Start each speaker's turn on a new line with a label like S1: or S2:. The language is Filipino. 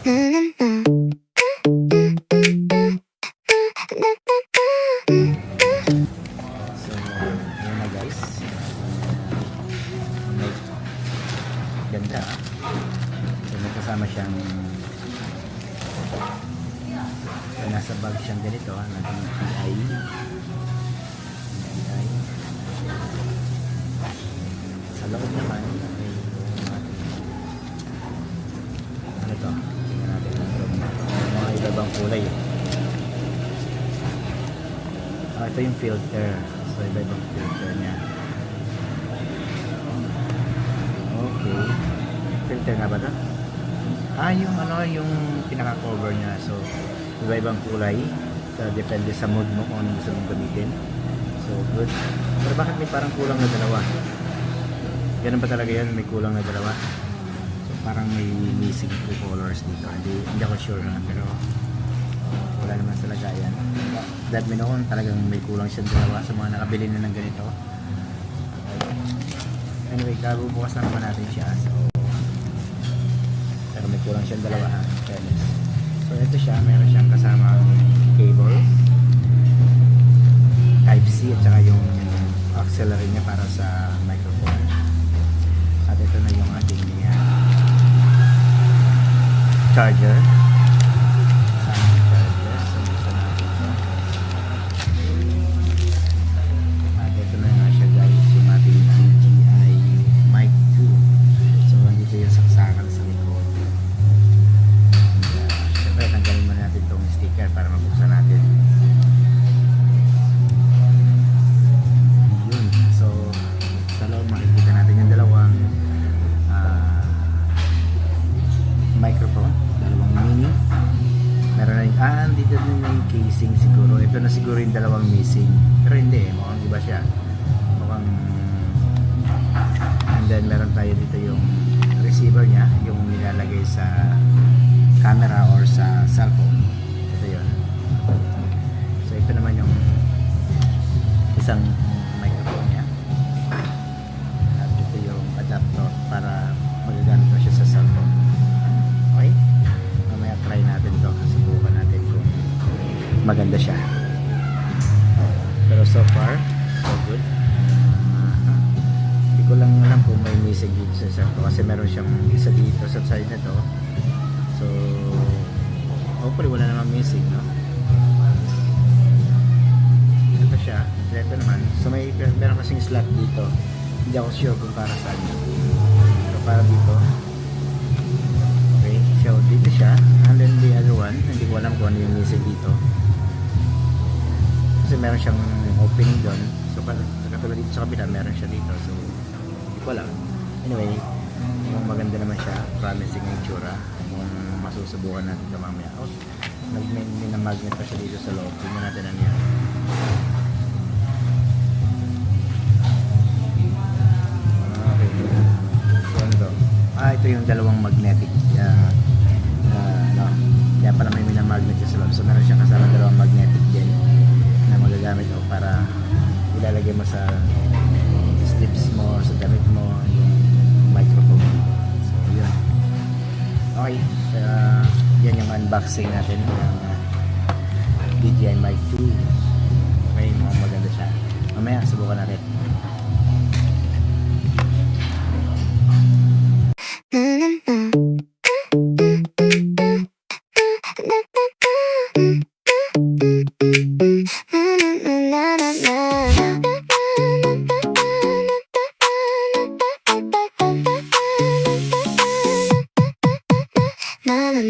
S1: So, yun na guys. May ganda. So, may kasama siyang nasa bag siyang ganito na DPI. Sa loob naman may ano to? Tingnan natin mga iba-ibang kulay. Ito yung filter. So, iba-ibang filter niya. Okay. Filter nga ba ito? Yung ano, yung pinaka-cover niya. So, iba-ibang kulay. So, depende sa mood mo kung ano gusto mong gamitin. So, good. Pero bakit may parang kulang na dalawa? Ganun ba talaga yan? May kulang na dalawa? So, parang may missing two colors dito. Hindi ako sure na. Pero, wala naman sa lagayan. Let me know kung talagang may kulang siyang dalawa sa mga nakabili na ng ganito. Anyway, bukas na naman natin siya. So, pero may kulang siyang dalawa ha. So, ito siya. Meron siyang kasama cable Type-C at saka yung auxiliary niya para sa microphone. At ito na yung ating charger. Para mabuksan natin. Yun. So, sa loob makikita natin yung dalawang microphone. Dalawang mini. Meron na yung, dito din yung casing siguro. Ito na siguro yung dalawang missing. Pero hindi, mukhang iba siya. Mukhang and then meron tayo dito yung receiver niya. Yung nilalagay sa camera or sa cellphone. So ito naman yung isang microphone niya at ito yung adapter para magagamit mo siya sa cellphone. Okay, mamaya try natin ito, subukan natin kung maganda siya. Pero so far so good. Hindi ko lang alam kung may missing dito sa cellphone kasi meron siyang isa dito sa side na to. So hopefully wala namang missing, no? Ito siya, ito naman. So may meron kasing slot dito. Hindi ako sure kung para saan. Pero para dito. Okay, so dito siya. And then the other one, hindi ko alam kung ano yung missing dito. Kasi meron siyang opening doon. So katulad dito sa kabila, meron siya dito. So hindi ko alam. Anyway, maganda naman siya. Promising yung tsura. Masusubukan natin ito mamaya. Oh, may magnet pa siya dito sa loob. Tingnan natin ano yan. Okay. So ano to? Ito yung dalawang magnetic. Kaya pala may minamagnet siya sa loob. So meron siyang kasama dalawang magnetic din na magagamit para ilalagay mo sa slips mo, sa damit mo, yung microphone. So yun. Okay, yan yung unboxing natin ng DJI Mic 2. Okay, mukhang maganda siya. Mamaya, subukan natin.
S2: na na na